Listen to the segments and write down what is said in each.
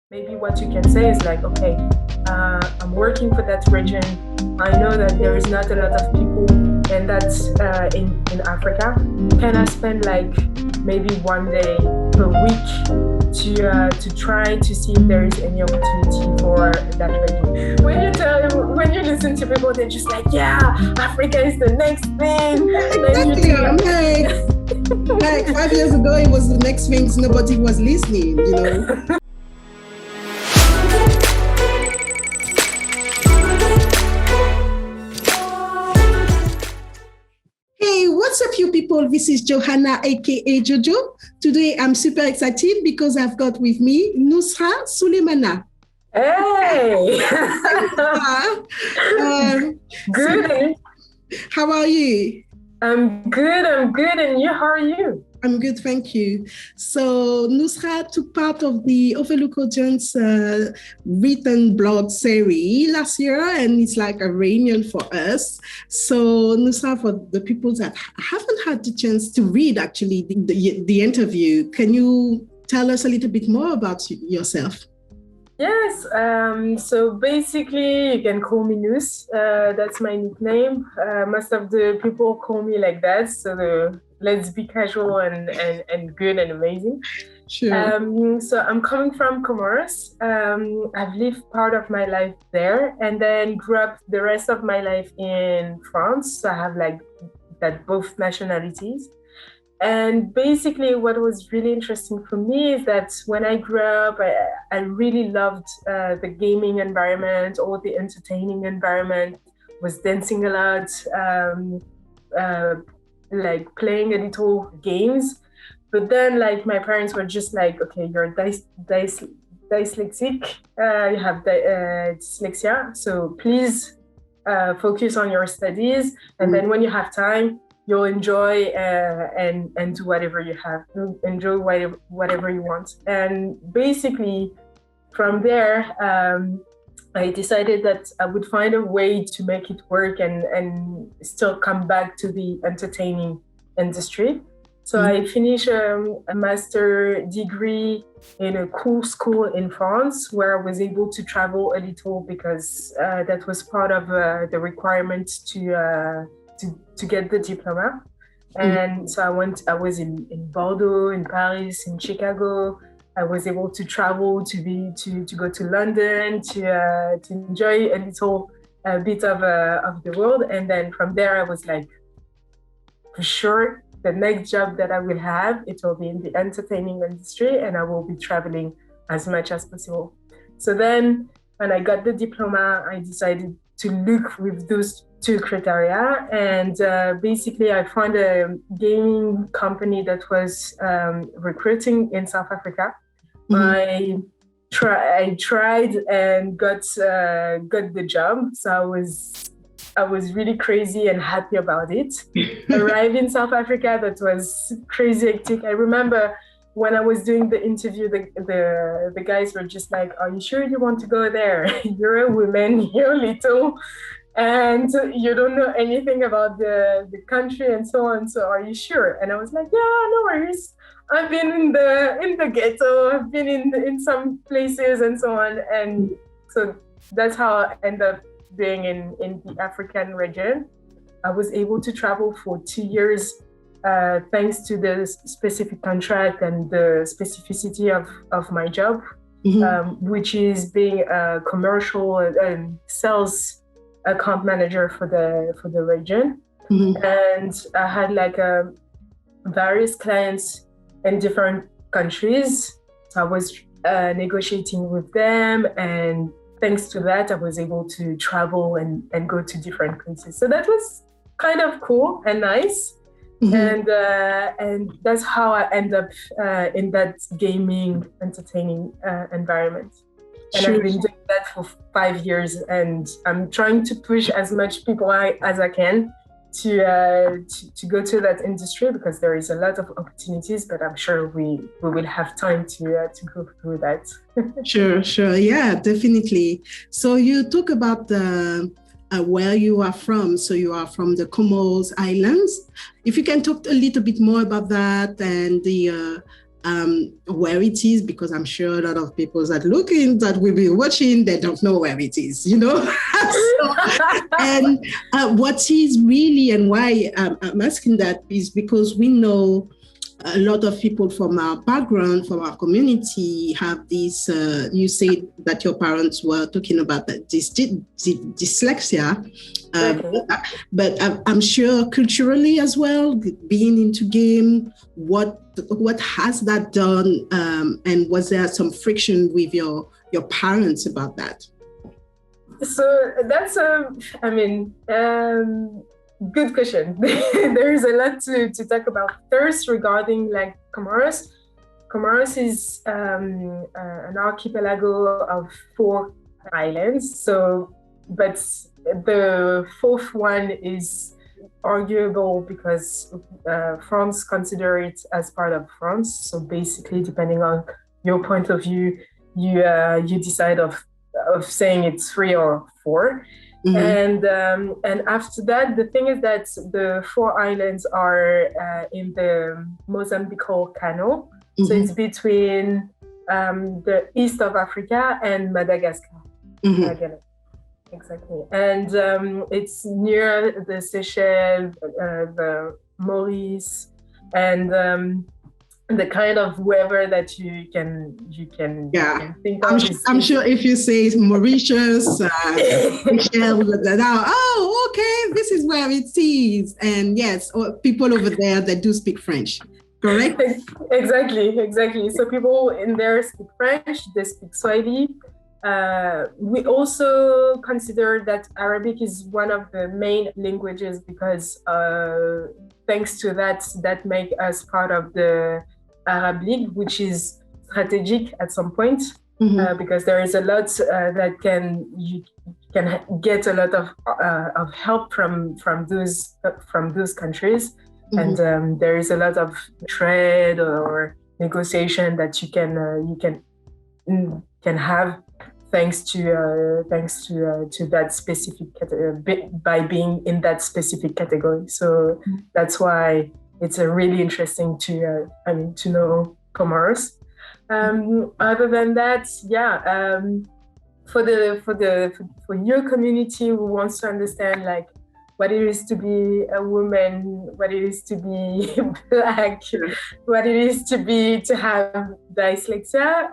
Maybe what you can say is like, okay, I'm working for that region. I know that there is not a lot of people, and that's in Africa. Can I spend like maybe one day per week to try to see if there is any opportunity for that region? When you listen to people, they're just like, yeah, Africa is the next thing. Exactly. I'm like 5 years ago, it was the next things. Nobody was listening, you know. Hey, what's up, you people? This is Johanna, aka Jojo. Today, I'm super excited because I've got with me Nous Soulaimana. Hey! Good. How are you? I'm good. And you, how are you? I'm good, thank you. So Nousra took part of the Overlook Audience written blog series last year, and it's like a reunion for us. So Nousra, for the people that haven't had the chance to read actually the interview, can you tell us a little bit more about yourself? Yes, so basically you can call me Nous, that's my nickname. Most of the people call me like that, so let's be casual and good and amazing. Sure. So I'm coming from Comoros. I've lived part of my life there and then grew up the rest of my life in France. So I have like that both nationalities. And basically what was really interesting for me is that when I grew up, I really loved the gaming environment or the entertaining environment, was dancing a lot, like playing a little games. But then like my parents were just like, okay, you're dyslexic, you have dyslexia, so please focus on your studies. And then when you have time, you'll enjoy and do whatever you have. Enjoy whatever you want. And basically, from there, I decided that I would find a way to make it work and still come back to the entertaining industry. So I finished a master degree in a cool school in France where I was able to travel a little because that was part of the requirement to get the diploma. And so I was in Bordeaux, in Paris, in Chicago. I was able to travel to go to London to enjoy a little bit of the world. And then from there, I was like, for sure, the next job that I will have, it will be in the entertaining industry and I will be traveling as much as possible. So then when I got the diploma, I decided to look with those two criteria. And basically I found a gaming company that was recruiting in South Africa. I tried and got the job. So I was really crazy and happy about it. Arrived in South Africa, that was crazy hectic. I remember when I was doing the interview, the guys were just like, are you sure you want to go there? You're a woman, you're little, and you don't know anything about the country and so on. So are you sure? And I was like, yeah, no worries. I've been in the ghetto, I've been in some places and so on. And so that's how I ended up being in the African region. I was able to travel for 2 years thanks to the specific contract and the specificity of my job, which is being a commercial and sales account manager for the region. And I had like various clients in different countries. So I was negotiating with them, and thanks to that, I was able to travel and go to different places. So that was kind of cool and nice. And that's how I end up in that gaming, entertaining environment. And I've been doing that for 5 years, and I'm trying to push as much people as I can to go to that industry because there is a lot of opportunities, but I'm sure we will have time to go through that. Sure. Yeah, definitely. So you talk about where you are from. So you are from the Comoros Islands. If you can talk a little bit more about that and the where it is, because I'm sure a lot of people that will be watching, they don't know where it is, and what is really, and why I'm asking that is because we know a lot of people from our background, from our community, have this. You said that your parents were talking about this dyslexia, but I'm sure culturally as well, being into game, what has that done, and was there some friction with your parents about that? So that's good question. There is a lot to talk about. First, regarding like Comoros. Comoros is an archipelago of 4 islands. So, but the 4th one is arguable because France consider it as part of France. So basically, depending on your point of view, you decide of saying it's 3 or 4. Mm-hmm. And after that, the thing is that the 4 islands are in the Mozambique Canal. Mm-hmm. So it's between the east of Africa and Madagascar. Mm-hmm. Exactly. And it's near the Seychelles, the Maurice, and the kind of weather that you can think of. I'm sure if you say Mauritius, okay, this is where it is. And yes, people over there that do speak French, correct? Exactly. So people in there speak French, they speak Swahili. We also consider that Arabic is one of the main languages because thanks to that make us part of the Arab League, which is strategic at some point, because there is a lot that you can get a lot of help from those countries, and there is a lot of trade or negotiation that you can have thanks to that specific by being in that specific category. So that's why it's really interesting to know Comoros. Other than that, for your community who wants to understand like what it is to be a woman, what it is to be Black, what it is to have dyslexia.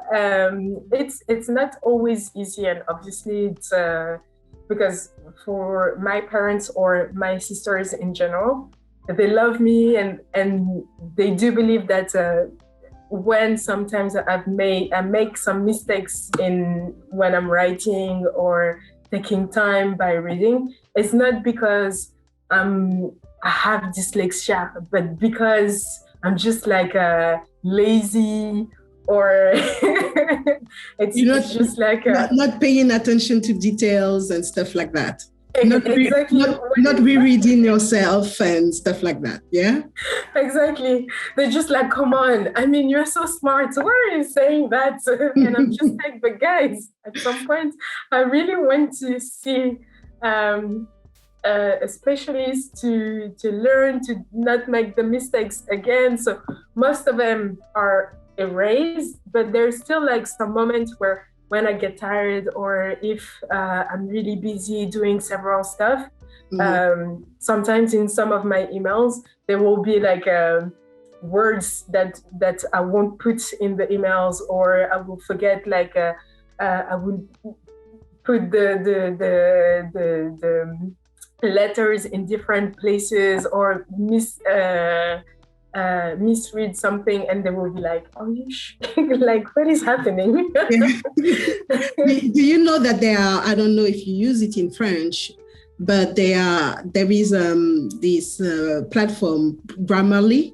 It's not always easy, and obviously it's because for my parents or my sisters in general, they love me and they do believe that when sometimes I make some mistakes when I'm writing or taking time by reading, it's not because I have dyslexia, but because I'm just like lazy, or it's just like not paying attention to details and stuff like that. Exactly. Not rereading yourself and stuff like that. Yeah. Exactly. They're just like, come on. I mean, you're so smart. Why are you saying that? And I'm just like, but guys, at some point, I really want to see a specialist to learn to not make the mistakes again. So most of them are erased, but there's still like some moments where when I get tired or if I'm really busy doing several stuff, sometimes in some of my emails, there will be like words that I won't put in the emails, or I will forget, like I will put the letters in different places, or misread something, and they will be like, "Oh, you like, what is happening?" Do you know that there are? I don't know if you use it in French, but there is this platform, Grammarly.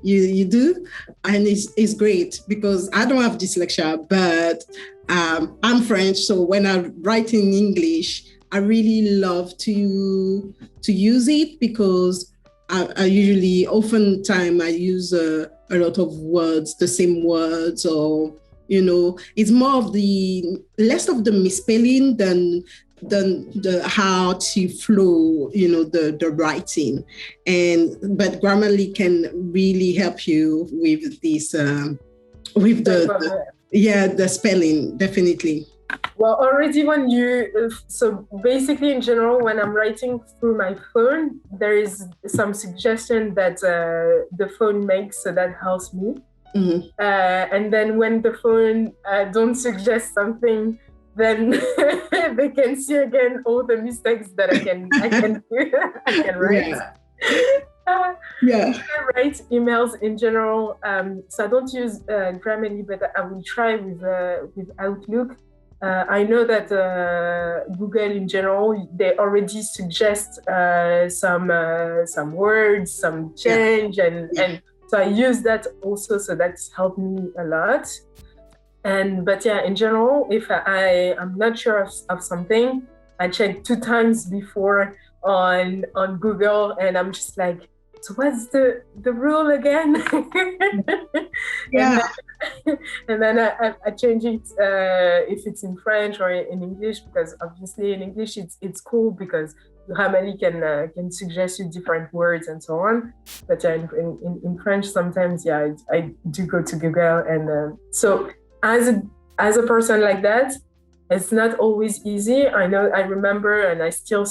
You do, and it's great because I don't have dyslexia, but I'm French, so when I write in English, I really love to use it because I usually, oftentimes, I use a lot of words, the same words, or it's more of less of the misspelling than the how to flow, the writing, but Grammarly can really help you with this, with the spelling, definitely. Well, already when so basically in general, when I'm writing through my phone, there is some suggestion that the phone makes, so that helps me. Mm-hmm. And then when the phone don't suggest something, then they can see again all the mistakes that I can do. I can write. Yeah. I write emails in general. So I don't use Grammarly, but I will try with Outlook. I know that Google in general, they already suggest some words, some change, and so I use that also. So that's helped me a lot. But in general, if I'm not sure of something, I check 2 times before on Google, and I'm just like, so what's the rule again? And then I change it if it's in French or in English, because obviously in English it's cool because Grammarly can suggest you different words and so on. But in French sometimes I do go to Google, and so as a person like that, it's not always easy. I remember, and I still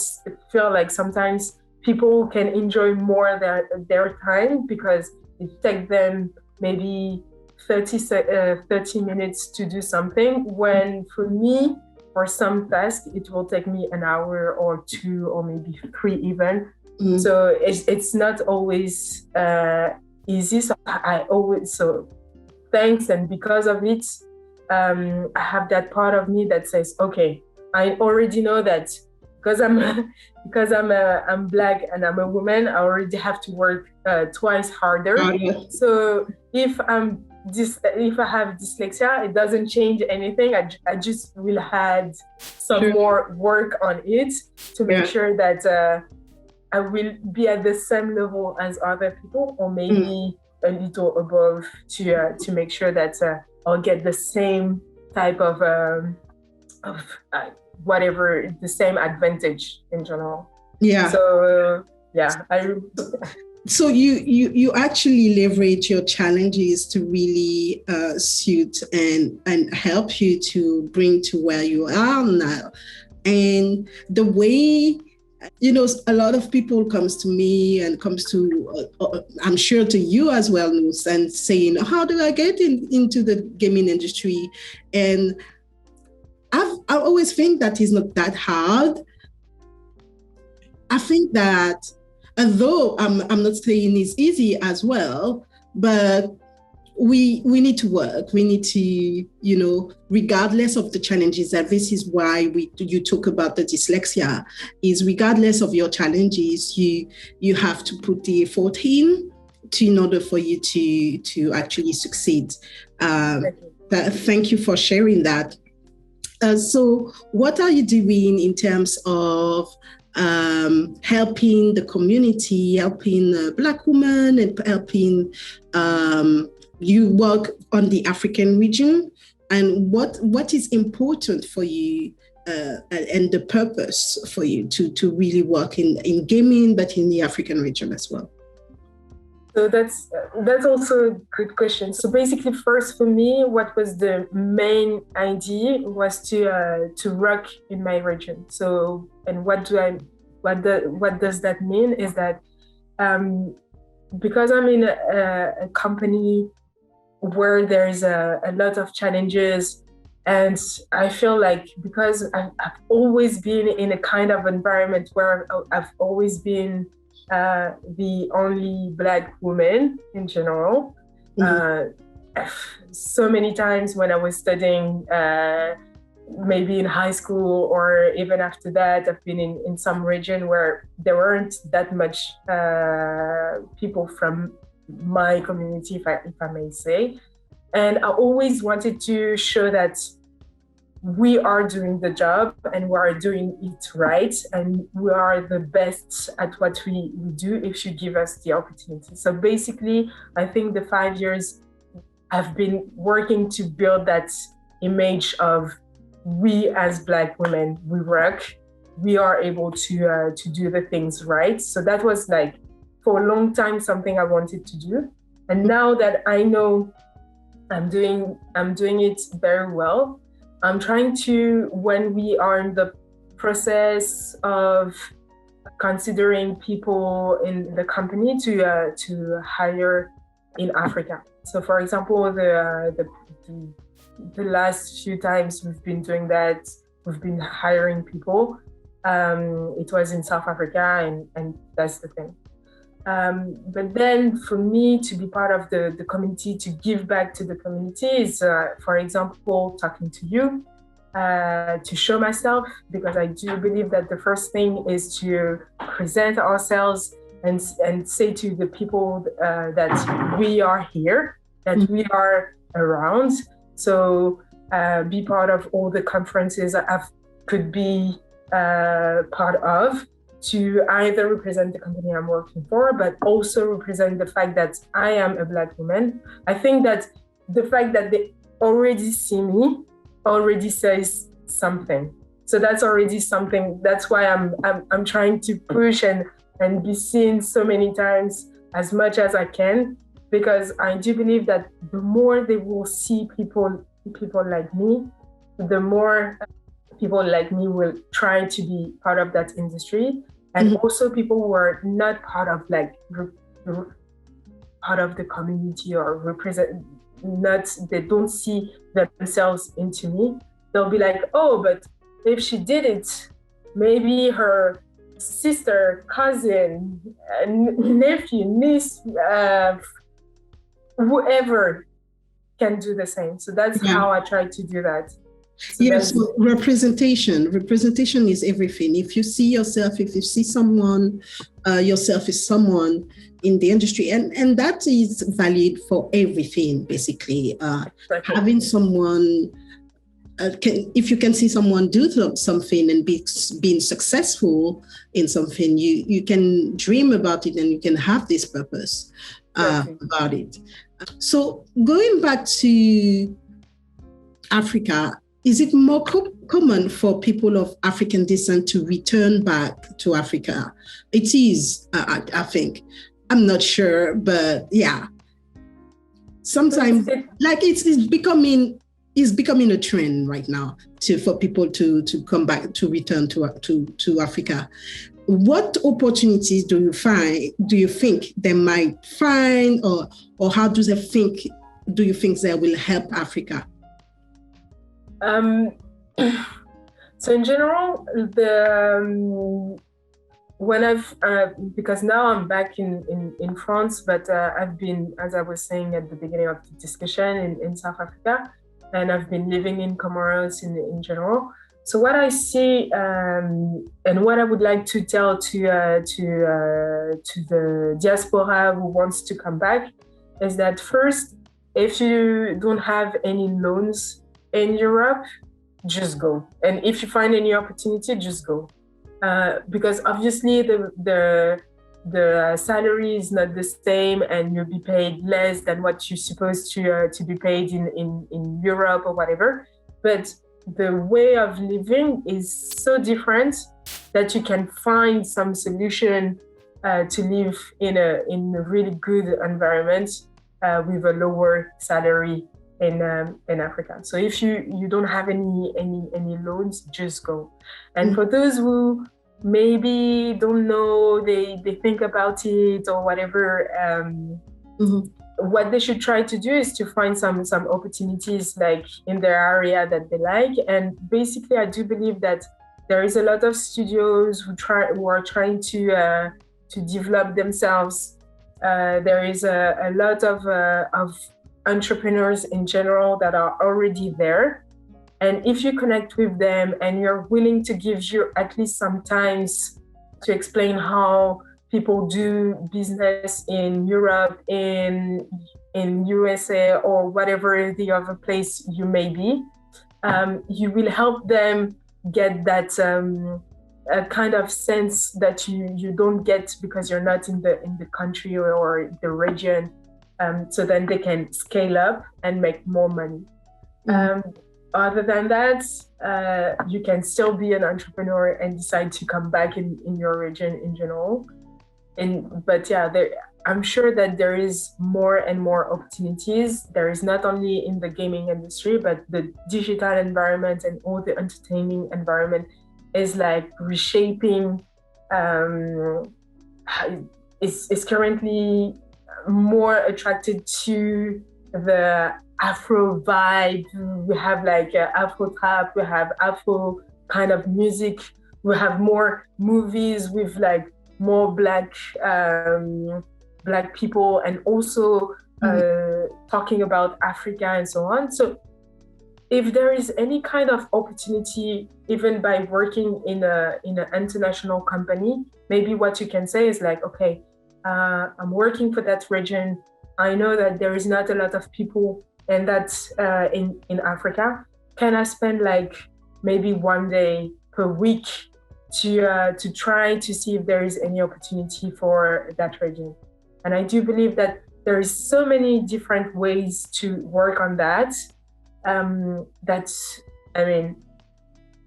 feel like sometimes people can enjoy more their time because it takes them maybe 30 minutes to do something, when for me, for some tasks, it will take me an hour or 2 or maybe 3 even. Mm-hmm. So it's not always easy. So thanks, and because of it, I have that part of me that says, okay, I already know that because I'm Black and I'm a woman, I already have to work twice harder. So if I have dyslexia, it doesn't change anything. I just will add some more work on it to make sure that I will be at the same level as other people, or maybe a little above, to make sure that I'll get the same type of whatever, the same advantage in general. Yeah. So So you actually leverage your challenges to really suit and help you to bring to where you are now. And the way, a lot of people comes to me and comes to, I'm sure to you as well, Nous, and saying, how do I get into the gaming industry? And I always think that it's not that hard. I think that although I'm not saying it's easy as well, but we need to work. We need to, regardless of the challenges, that this is why you talk about the dyslexia, is regardless of your challenges, you have to put the effort in order for you to actually succeed. Thank you for sharing that. So what are you doing in terms of helping the community, helping Black women, and helping you work on the African region? And what is important for you and the purpose for you to really work in gaming, but in the African region as well? So that's also a good question. So basically, first for me, what was the main idea was to rock in my region. So, and what does that mean is that because I'm in a company where there's a lot of challenges, and I feel like because I've always been in a kind of environment where I've always been the only Black woman in general. So many times when I was studying, maybe in high school or even after that, I've been in some region where there weren't that much people from my community, if I may say. And I always wanted to show that we are doing the job and we are doing it right, and we are the best at what we do if you give us the opportunity. So basically, I think the 5 years I've been working to build that image of we as Black women, we work, we are able to do the things right. So that was like, for a long time, something I wanted to do. And now that I know I'm doing it very well, I'm trying to, when we are in the process of considering people in the company to hire in Africa. So, for example, the last few times we've been doing that, we've been hiring people. It was in South Africa, and that's the thing. But then for me to be part of the community, to give back to the community is, for example, talking to you, to show myself, because I do believe that the first thing is to present ourselves and say to the people that we are here, that we are around. So be part of all the conferences I could be part of, to either represent the company I'm working for, but also represent the fact that I am a Black woman. I think that the fact that they already see me already says something. So that's already something. That's why I'm trying to push and be seen so many times as much as I can, because I do believe that the more they will see people like me, the more people like me will try to be part of that industry. And also people who are not part of part of the community or represent, not, they don't see themselves into me. They'll be like, oh, but if she did it, maybe her sister, cousin, nephew, niece, whoever can do the same. So that's how I try to do that. So yes, so representation is everything. If you see yourself, if you see someone, yourself is someone in the industry, and that is valid for everything, basically. Having someone, if you can see someone do something and being successful in something, you can dream about it and you can have this purpose about it. So going back to Africa, is it more common for people of African descent to return back to Africa? It is, I think. I'm not sure, but yeah. Sometimes, like it's becoming a trend right now for people to come back, to return to Africa. What opportunities do you think they might find, or how do you think they will help Africa? So in general, when I've because now I'm back in France, but I've been, as I was saying at the beginning of the discussion, in South Africa, and I've been living in Comoros in general. So what I see, and what I would like to tell to the diaspora who wants to come back, is that first, if you don't have any loans in Europe, just go. And if you find any opportunity, just go. Because obviously the salary is not the same, and you'll be paid less than what you're supposed to be paid in Europe or whatever. But the way of living is so different that you can find some solution to live in a really good environment with a lower salary in Africa. So if you don't have any loans, just go. And for those who maybe don't know, they think about it or whatever, what they should try to do is to find some opportunities like in their area that they like. And basically, I do believe that there is a lot of studios who are trying to develop themselves. There is a lot of entrepreneurs in general that are already there. And if you connect with them and you're willing to give you at least some times to explain how people do business in Europe, in USA, or whatever the other place you may be, you will help them get that a kind of sense that you don't get because you're not in the country or the region. So then they can scale up and make more money. other than that, you can still be an entrepreneur and decide to come back in your region in general. But yeah, I'm sure that there is more and more opportunities. There is not only in the gaming industry, but the digital environment and all the entertaining environment is like reshaping. Is currently more attracted to the Afro vibe. We have like Afro trap, we have Afro kind of music, we have more movies with like more black people, and also talking about Africa and so on. So if there is any kind of opportunity, even by working in an international company, maybe what you can say is like, okay, I'm working for that region. I know that there is not a lot of people and that's in Africa. Can I spend like maybe 1 day per week to try to see if there is any opportunity for that region? And I do believe that there is so many different ways to work on that.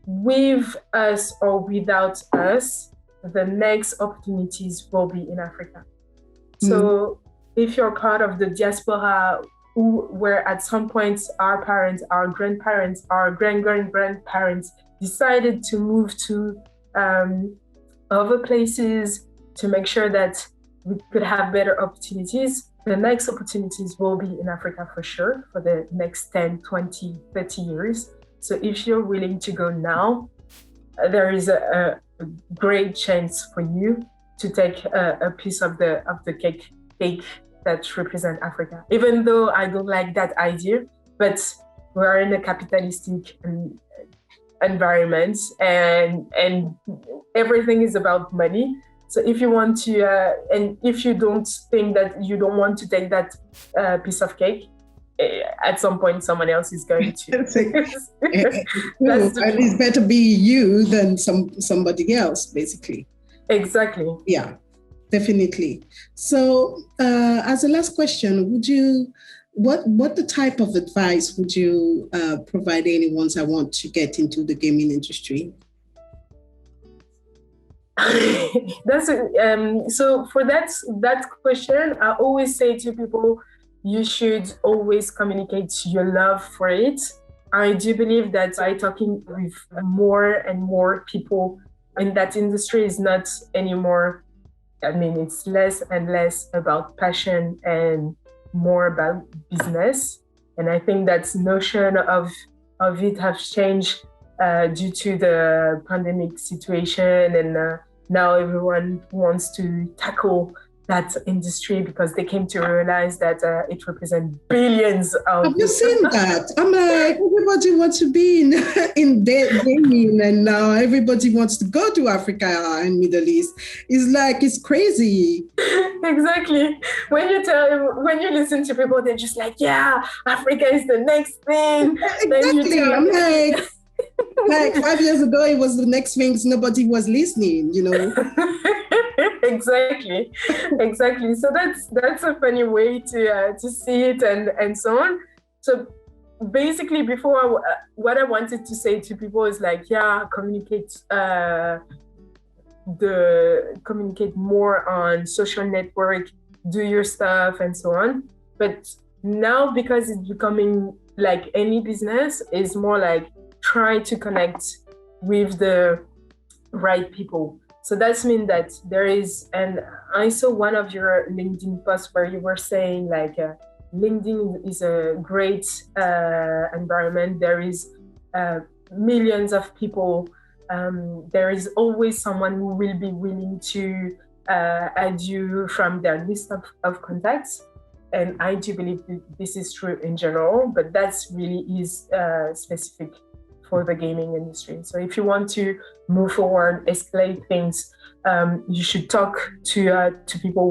With us or without us, the next opportunities will be in Africa. So if you're part of the diaspora, where at some point our parents, our grandparents, our grandparents decided to move to other places to make sure that we could have better opportunities, the next opportunities will be in Africa for sure for the next 10, 20, 30 years. So if you're willing to go now, there is a great chance for you to take a piece of the cake that represent Africa. Even though I don't like that idea, but we're in a capitalistic environment, and everything is about money. So if you want to, and if you don't think that you don't want to take that piece of cake, at some point someone else is going to. And it's better be you than somebody else, basically. Exactly. Yeah, definitely. So as a last question, what the type of advice would you provide anyone that want to get into the gaming industry? So for that question, I always say to people, you should always communicate your love for it. I do believe that by talking with more and more people in that industry is not anymore, it's less and less about passion and more about business. And I think that notion of it has changed due to the pandemic situation, and now everyone wants to tackle that industry because they came to realize that it represents billions of. Have you seen that? I'm like, everybody wants to be in gaming, and now everybody wants to go to Africa and Middle East. It's crazy. Exactly. When you listen to people, they're just like, yeah, Africa is the next thing. Exactly. I'm like 5 years ago, it was the next thing. Nobody was listening, Exactly. So that's a funny way to see it and so on. So basically, before what I wanted to say to people is like, yeah, communicate more on social network, do your stuff and so on. But now, because it's becoming like any business, is more like try to connect with the right people. So that means that there is, and I saw one of your LinkedIn posts where you were saying like LinkedIn is a great environment. There is millions of people. There is always someone who will be willing to add you from their list of contacts. And I do believe this is true in general, but that's really is specific for the gaming industry. So if you want to move forward, escalate things, you should talk to people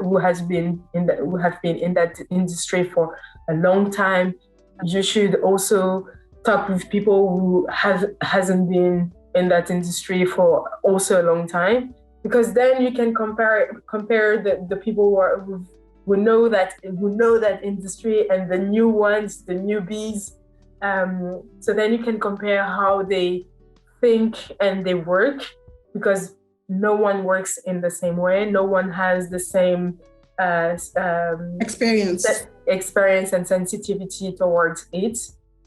who have been in that industry for a long time. You should also talk with people who hasn't been in that industry for also a long time, because then you can compare the people who know that industry and the new ones, the newbies. So then you can compare how they think and they work, because no one works in the same way. No one has the same experience and sensitivity towards it.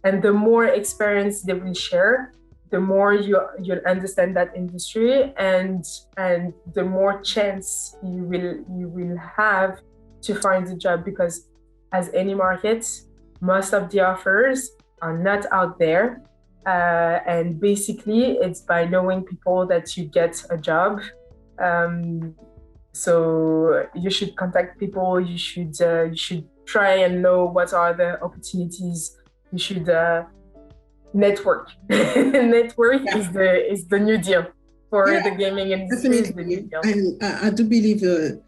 And the more experience they will share, the more you'll understand that industry, and the more chance you will have to find a job, because as any market, most of the offers are not out there. And basically, it's by knowing people that you get a job. So you should contact people. You should try and know what are the opportunities. You should network. Network is the new deal for the gaming industry. Definitely. And I do believe the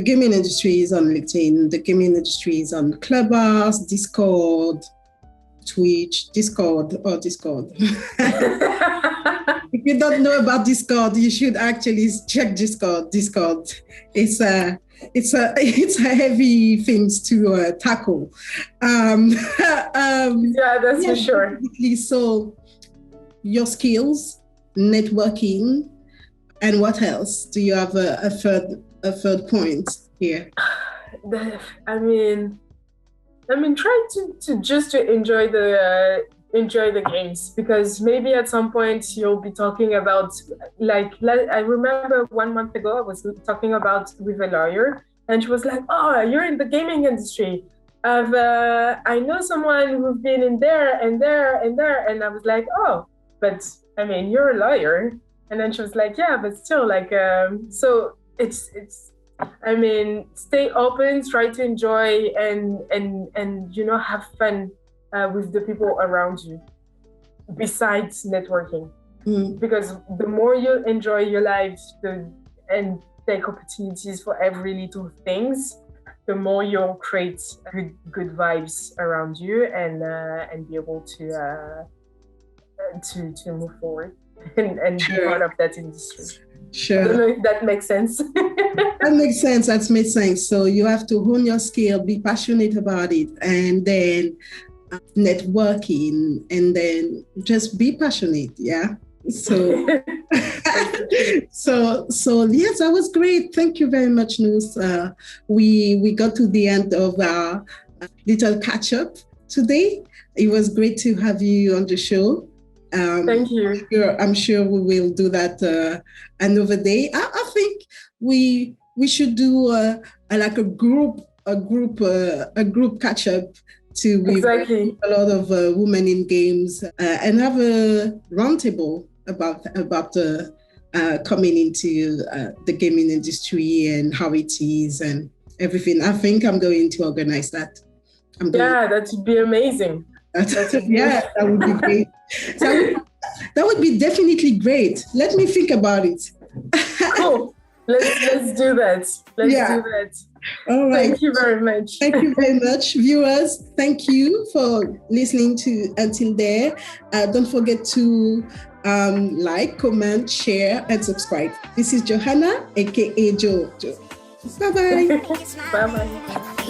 gaming industry is on LinkedIn. The gaming industry is on Clubhouse, Discord, Twitch, Discord. If you don't know about Discord, you should actually check Discord. It's a heavy things to tackle. That's for sure. So your skills, networking, and what else? Do you have a third point here? Try to just enjoy the games, because maybe at some point you'll be talking about, like I remember 1 month ago I was talking about with a lawyer, and she was like, "Oh, you're in the gaming industry. I know someone who's been in there and there and there," and I was like, "Oh, but you're a lawyer." And then she was like, "Yeah, but still, like, so it's." Stay open, try to enjoy, and have fun with the people around you, besides networking. Because the more you enjoy your life and take opportunities for every little things, the more you'll create good vibes around you, and be able to move forward and be part of that industry. Sure. I don't know if that makes sense. That makes sense. So you have to hone your skill, be passionate about it, and then networking, and then just be passionate. Yeah. So, so yes, that was great. Thank you very much, Nous. We got to the end of our little catch up today. It was great to have you on the show. Thank you. I'm sure we will do that another day. I think we should do a group catch up with a lot of women in games, and have a roundtable about coming into the gaming industry and how it is and everything. I think I'm going to organize that. That would be amazing. That would be great. That would be definitely great. Let me think about it. Cool. Let's do that. Let's do that. All right. Thank you very much. Thank you very much, viewers. Thank you for listening to until there. Don't forget to like, comment, share, and subscribe. This is Johanna, aka Jo. Bye-bye. Bye-bye.